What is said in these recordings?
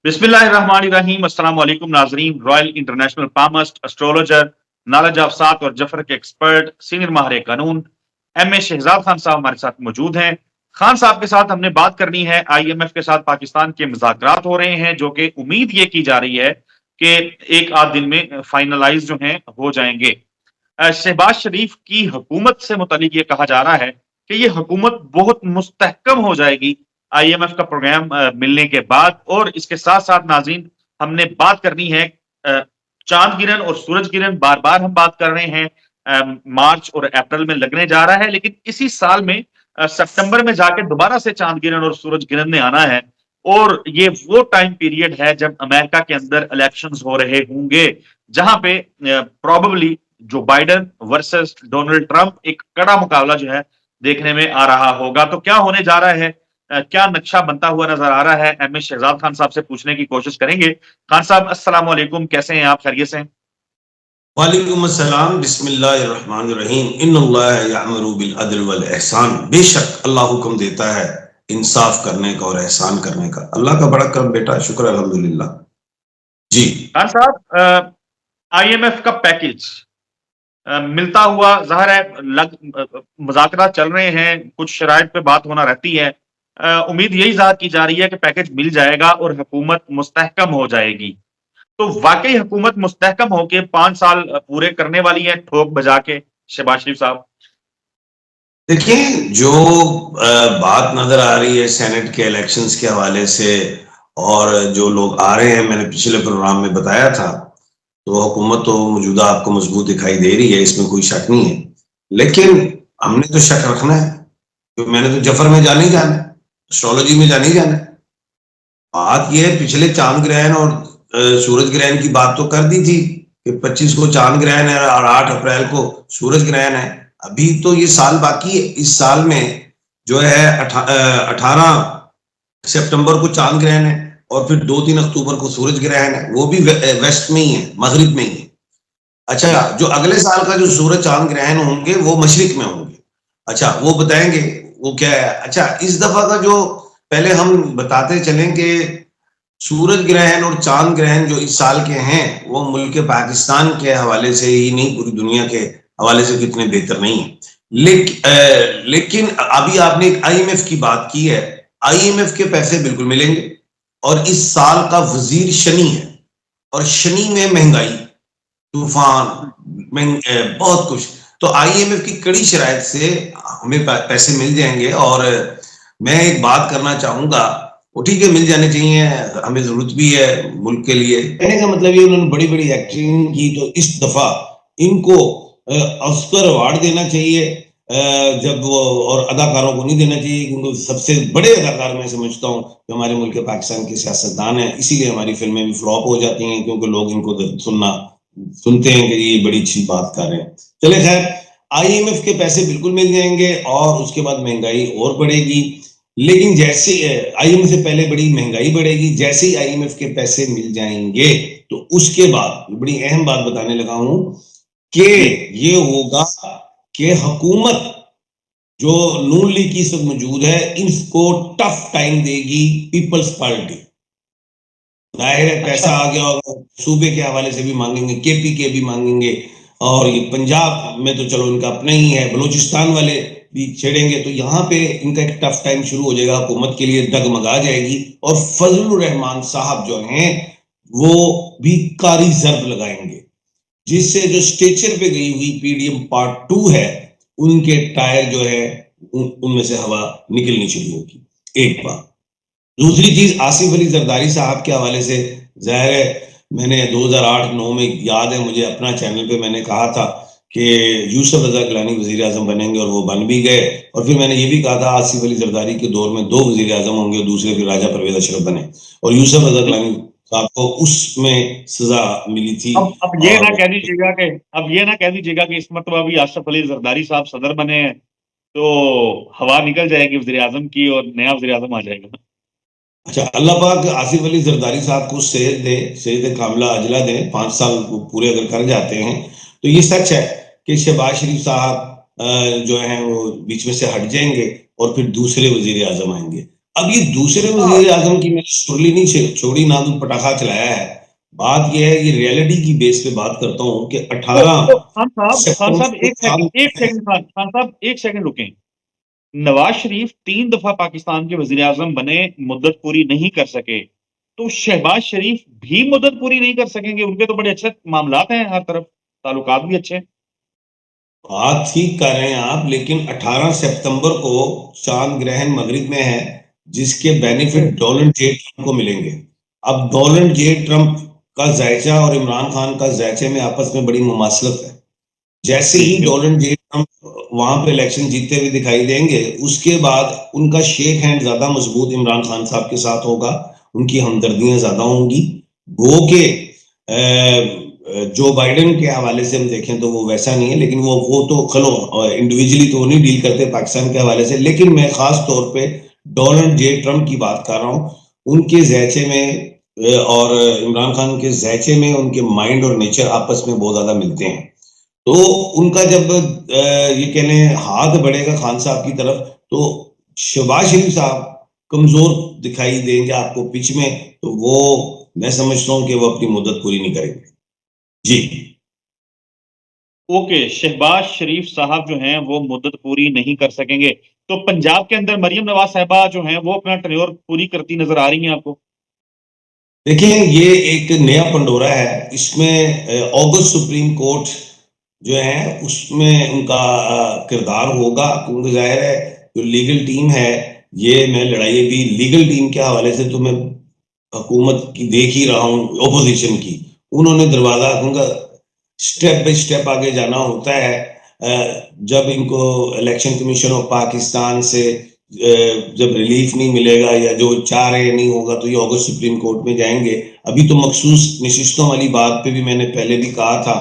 बिस्मिल्लाहिर्रहमानिर्रहीम। अस्सलाम वालेकुम नाजरीन। Royal international palmist, astrologer, knowledge of सात और जफर के एक्सपर्ट, सीनियर माहिर कानून एम ए शहजाद खान साहब हमारे साथ मौजूद हैं। खान साहब के साथ हमने बात करनी है, IMF के साथ पाकिस्तान के मुज़ाकरात हो रहे हैं, जो कि उम्मीद ये की जा रही है कि एक आध दिन में फाइनलाइज जो हैं हो जाएंगे। शहबाज शरीफ की हुकूमत से मुतालिक ये कहा जा रहा है कि ये हुकूमत बहुत मुस्तहकम हो जाएगी IMF का प्रोग्राम मिलने के बाद। और इसके साथ साथ नाज़रीन, हमने बात करनी है चांद गिरन और सूरज गिरन। बार बार हम बात कर रहे हैं मार्च और अप्रैल में लगने जा रहा है, लेकिन इसी साल में सितंबर में जाके दोबारा से चांद गिरन और सूरज गिरन ने आना है। और ये वो टाइम पीरियड है जब अमेरिका के अंदर इलेक्शंस हो रहे होंगे, जहां पे probably Joe Biden versus Donald Trump एक कड़ा मुकाबला जो है देखने में आ रहा होगा। तो क्या होने जा रहा है, क्या नक्शा बनता हुआ नजर आ रहा है, एम ए शहजाद खान साहब से पूछने की कोशिश करेंगे। खान साहब अस्सलाम वालेकुम, कैसे हैं आप? खैरियत से हैं? वालेकुम अस्सलाम। बिस्मिल्लाहिर्रहमानिर्रहीम। इन्नल्लाह यअमुरु बिल अदल वल ihsan। बेशक अल्लाह हुक्म देता है इंसाफ करने का और एहसान करने का। अल्लाह का बड़ा करम बेटा, शुक्र अल्हम्दुलिल्लाह। जी खान साहब, IMF का पैकेज मिलता हुआ जाहिर है, मुज़ाकरात चल रहे हैं, कुछ शराइत पे बात होना रहती है। उम्मीद यही ज़ाहिर की जा रही है कि पैकेज मिल जाएगा और हुकूमत मुस्तहकम हो जाएगी। तो वाकई हुकूमत मुस्तहकम होके 5 साल पूरे करने वाली है ठोक बजा के शहबाज शरीफ साहब? देखिए, जो बात नजर आ रही है सेनेट के इलेक्शंस के हवाले से, और जो लोग आ रहे हैं, मैंने पिछले प्रोग्राम में बताया था, तो हुकूमत तो मौजूदा आपको मजबूत दिखाई दे रही है, इसमें कोई शक नहीं है। लेकिन हमने तो शक रखना है, तो मैंने तो जफर में जाना ही जाना है, एस्ट्रोलॉजी में जाना ही जाना है। बात यह है, पिछले चांद ग्रहण और सूरज ग्रहण की बात तो कर दी थी कि 25 को चांद ग्रहण है और 8 अप्रैल को सूरज ग्रहण है। अभी तो ये साल बाकी है। इस साल में जो है 18 सितंबर को चांद ग्रहण है और फिर 2-3 अक्टूबर को सूरज ग्रहण है, वो भी वेस्ट में ही है, मगरिब में ही है। अच्छा, जो अगले साल का जो सूरज चांद ग्रहण होंगे वो मशरिक में होंगे। अच्छा, वो बताएंगे वो क्या है। अच्छा, इस दफा का जो पहले हम बताते चलें कि सूरज ग्रहण और चांद ग्रहण जो इस साल के हैं, वो मुल्क पाकिस्तान के हवाले से ही नहीं, पूरी दुनिया के हवाले से कितने बेहतर नहीं है। लेकिन अभी आपने एक IMF की बात की है। IMF के पैसे बिल्कुल मिलेंगे, और इस साल का वजीर शनि है, और शनि में महंगाई, तूफान, बहुत कुछ। तो IMF की कड़ी शराइत से हमें पैसे मिल जाएंगे। और मैं एक बात करना चाहूंगा, वो ठीक है, मिल जाने चाहिए, हमें जरूरत भी है मुल्क के लिए। कहने का मतलब ये, उन्होंने बड़ी बड़ी एक्टिंग की, तो इस दफा इनको ऑस्कर अवार्ड देना चाहिए। जब वो, और अदाकारों को नहीं देना चाहिए, क्योंकि सबसे बड़े अदाकार मैं समझता हूँ कि हमारे मुल्क पाकिस्तान के सियासतदान हैं। इसीलिए हमारी फिल्में भी फ्लॉप हो जाती हैं, क्योंकि लोग इनको सुनते हैं कि ये बड़ी अच्छी बात कर रहे हैं। चले खैर, IMF के पैसे बिल्कुल मिल जाएंगे, और उसके बाद महंगाई और बढ़ेगी। लेकिन जैसे IMF से पहले बड़ी महंगाई बढ़ेगी, जैसे ही IMF के पैसे मिल जाएंगे, तो उसके बाद बड़ी अहम बात बताने लगा हूं कि ये होगा कि हुकूमत जो नून लीग की सब मौजूद है, इनको टफ टाइम देगी पीपल्स पार्टी। जाहिर है, पैसा आ गया होगा, सूबे के हवाले से भी मांगेंगे, KPK भी मांगेंगे, और ये पंजाब में तो चलो इनका अपना ही है, बलूचिस्तान वाले भी छेड़ेंगे। तो यहाँ पे इनका एक टफ टाइम शुरू हो जाएगा, हुकूमत के लिए डगमगा जाएगी। और फजलुर रहमान साहब जो हैं, वो भी कारी जर्ब लगाएंगे, जिससे जो स्टेचर पे गई हुई PDM पार्ट 2 है, उनके टायर जो है उनमें से हवा निकलनी शुरू होगी। एक बात। दूसरी चीज, आसिफ अली जरदारी साहब के हवाले से, जाहिर है, मैंने 2008-9 में, याद है मुझे, अपना चैनल पे मैंने कहा था कि यूसुफ रजा गिलानी वजीर आजम बनेंगे, और वो बन भी गए। और फिर मैंने ये भी कहा था आसिफ अली जरदारी के दौर में 2 वजीर आजम होंगे, दूसरे फिर राजा परवेज अशरफ बने, और यूसुफ रजा गिलानी साहब को उसमें सजा मिली थी। अब ये ना कह दीजिएगा कि इस मरतबा भी आसिफ अली जरदारी साहब सदर बने हैं तो हवा निकल जाएगी वजीर आजम की और नया वजीर आजम आ जाएगा। अच्छा, अल्लाह पाक आसिफ अली जरदारी साहब को सेहत दे, सेहत कामिला अजला दे। 5 साल पूरे अगर कर जाते हैं, तो ये सच है कि शहबाज शरीफ साहब जो हैं वो बीच में से हट जाएंगे, और फिर दूसरे वजीर आजम आएंगे। अब ये दूसरे हाँ वजीर आजम की मैंने सुरली नहीं छोड़ी ना, तो पटाखा चलाया है। बात यह है, ये रियलिटी की बेस पे बात करता हूँ कि तो 18 खान साहब सितंबर एक सेकंड, खान साहब एक सेकंड रुकें। नवाज शरीफ 3 दफा पाकिस्तान के वजीर आजम बने, मुद्दत पूरी नहीं कर सके, तो शहबाज शरीफ भी मुद्दत पूरी नहीं कर सकेंगे? उनके तो बड़े अच्छे मामलात हैं, हर तरफ ताल्लुकात भी अच्छे हैं। बात ठीक कर रहे हैं आप, लेकिन 18 सितंबर को चांद ग्रहण मगरिब में है, जिसके बेनिफिट डोनाल्ड जे ट्रंप को मिलेंगे। अब डोनाल्ड जे ट्रंप का जायचा और इमरान खान का जायचे में आपस में बड़ी मुमासलत है। जैसे जी ही जी। डोनाल्ड जे ट्रंप वहां पे इलेक्शन जीतते हुए दिखाई देंगे, उसके बाद उनका शेक हैंड ज्यादा मजबूत इमरान खान साहब के साथ होगा, उनकी हमदर्दियां ज्यादा होंगी। गो के जो बाइडेन के हवाले से हम देखें तो वो वैसा नहीं है, लेकिन वो तो खलो इंडिविजुअली तो नहीं डील करते पाकिस्तान के हवाले से, लेकिन मैं खास तौर पे डोनाल्ड जे ट्रंप की बात कर रहा हूँ। उनके जैचे में और इमरान खान के जैचे में उनके माइंड और नेचर आपस में बहुत ज्यादा मिलते हैं। तो उनका जब ये कहने हाथ बढ़ेगा खान साहब की तरफ, तो शहबाज शरीफ साहब कमजोर दिखाई देंगे आपको पिच में, तो वो मैं समझता हूं कि वो अपनी मुद्दत पूरी नहीं करेंगे। जी। ओके, शहबाज शरीफ साहब जो हैं वो मुद्दत पूरी नहीं कर सकेंगे, तो पंजाब के अंदर मरियम नवाज साहिबा जो हैं वो अपना टेन्योर पूरी करती नजर आ रही हैं आपको? देखिए, ये एक नया पंडोरा है, इसमें ऑगस्ट सुप्रीम कोर्ट जो है उसमें उनका किरदार होगा, क्योंकि जाहिर है जो लीगल टीम है, ये मैं लड़ाई भी लीगल टीम के हवाले से तो मैं हुकूमत की देख ही रहा हूँ, ओपोजिशन की। उन्होंने दरवाजा, क्योंकि स्टेप बाय स्टेप आगे जाना होता है। जब इनको इलेक्शन कमीशन ऑफ पाकिस्तान से जब रिलीफ नहीं मिलेगा या जो चाह रहे नहीं होगा, तो ये अगस्त सुप्रीम कोर्ट में जाएंगे। अभी तो मखसूस नशिस्तों वाली बात पे भी मैंने पहले भी कहा था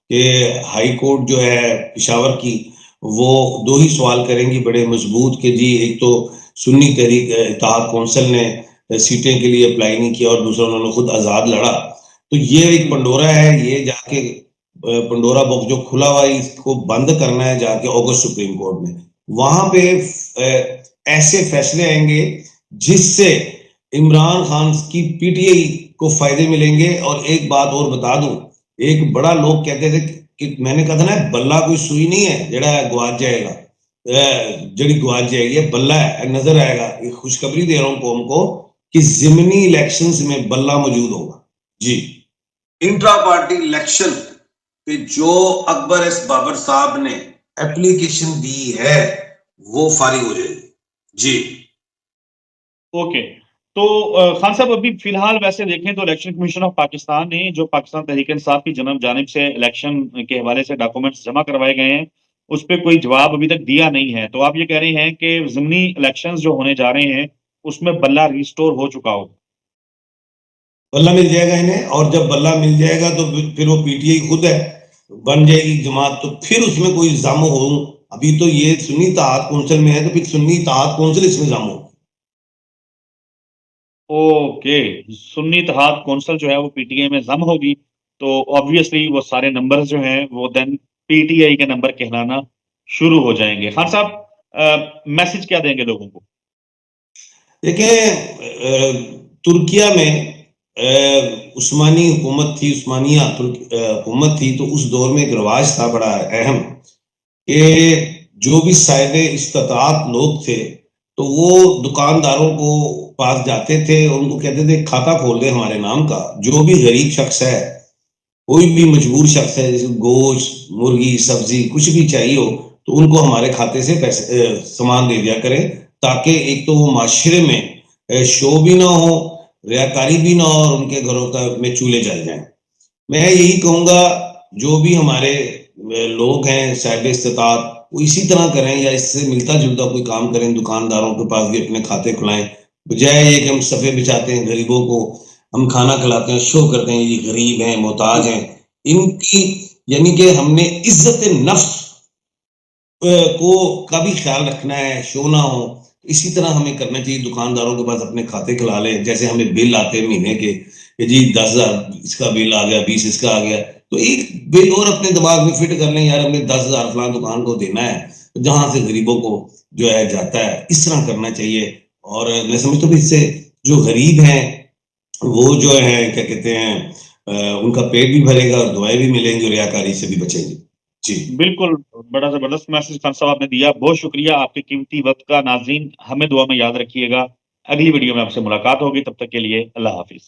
कि हाई कोर्ट जो है पिशावर की, वो दो ही सवाल करेंगी बड़े मजबूत कि जी, एक तो सुन्नी तहरीक इत्तेहाद कौंसिल ने सीटें के लिए अप्लाई नहीं किया, और दूसरा उन्होंने खुद आजाद लड़ा। तो ये एक पंडोरा है, ये जाके पंडोरा बॉक्स जो खुला हुआ है, इसको बंद करना है जाके अगस्त सुप्रीम कोर्ट में। वहां पे ऐसे फैसले आएंगे जिससे इमरान खान की पीटीआई को फायदे मिलेंगे। और एक बात और बता दूं, एक बड़ा लोग कहते थे कि मैंने कहा था ना, बल्ला कोई सुई नहीं है जड़ा गवाच जाएगा, जड़ी गवाच जाएगी, बल्ला है, नजर आएगा। खुशखबरी दे रहा हूं कौम को कि जिमनी इलेक्शंस में बल्ला मौजूद होगा। जी। इंट्रा पार्टी इलेक्शन पे जो अकबर एस बाबर साहब ने एप्लीकेशन दी है, वो फारिग हो जाएगी। जी। ओके, तो खान साहब अभी फिलहाल वैसे देखें तो इलेक्शन कमीशन ऑफ पाकिस्तान ने जो पाकिस्तान तहरीक इंसाफ की जानिब से इलेक्शन के हवाले से डॉक्यूमेंट्स जमा करवाए गए हैं, उस पर कोई जवाब अभी तक दिया नहीं है। तो आप ये कह रहे हैं कि ज़िमनी इलेक्शंस जो होने जा रहे हैं उसमें बल्ला रिस्टोर हो चुका हो? बल्ला मिल जाएगा इन्हें, और जब बल्ला मिल जाएगा तो फिर वो पीटीआई खुद है, बन जाएगी जमात, तो फिर उसमें कोई इल्जाम हो। अभी तो ये सुन्नी इत्तेहाद कौंसिल में है, तो फिर सुन्नी इत्तेहाद कौंसिल इसमें इल्जाम हो। ओके, सुन्नी इत्तेहाद कौंसिल जो है वो पीटीआई में जम होगी, तो ऑब्वियसली वो सारे नंबर्स जो हैं वो देन पीटीआई के नंबर कहलाना शुरू हो जाएंगे। खान साहब मैसेज क्या देंगे लोगों को? देखिए, तुर्किया में उस्मानी हुकूमत थी, उस्मानिया हुकूमत थी, तो उस दौर में एक रिवाज था बड़ा अहम कि जो भी साहिब इस्तात लोग थे, तो वो दुकानदारों को पास जाते थे, उनको कहते थे खाता खोल दे हमारे नाम का। जो भी गरीब शख्स है, कोई भी मजबूर शख्स है, जैसे गोश्त, मुर्गी, सब्जी कुछ भी चाहिए हो, तो उनको हमारे खाते से पैसे सामान दे दिया करें, ताकि एक तो वो माशरे में शो भी ना हो, रियाकारी भी ना हो, और उनके घरों का में चूल्हे जल जाएं। मैं यही कहूंगा, जो भी हमारे लोग हैं साहिब इस्तात, वो इसी तरह करें या इससे मिलता जुलता कोई काम करें, दुकानदारों के पास भी अपने खाते खुलाएं, बजाय ये कि हम सफ़े बिछाते हैं गरीबों को, हम खाना खिलाते हैं, शो करते हैं ये गरीब हैं, मोहताज हैं। इनकी यानी कि हमने इज्जत नफ्स को का भी ख्याल रखना है, शो ना हो। इसी तरह हमें करना चाहिए, दुकानदारों के पास अपने खाते खुला लें। जैसे हमें बिल आते हैं महीने के कि जी 10,000 इसका बिल आ गया, 20 इसका आ गया, तो एक बिल और अपने दिमाग में फिट कर लें, यार हमने 10,000 फलां दुकान को देना है, जहां से गरीबों को जो है जाता है। इस तरह करना चाहिए, और मैं समझता हूँ कि इससे जो गरीब हैं वो जो है क्या कहते हैं उनका पेट भी भरेगा और दुआएं भी मिलेंगी और रियाकारी से भी बचेंगे। जी। बिल्कुल, बड़ा ज़बरदस्त मैसेज खान साहब आपने दिया। बहुत शुक्रिया आपके कीमती वक़्त का। नाज़रीन, हमें दुआ में याद रखिएगा। अगली वीडियो में आपसे मुलाकात होगी, तब तक के लिए अल्लाह हाफ़िज़।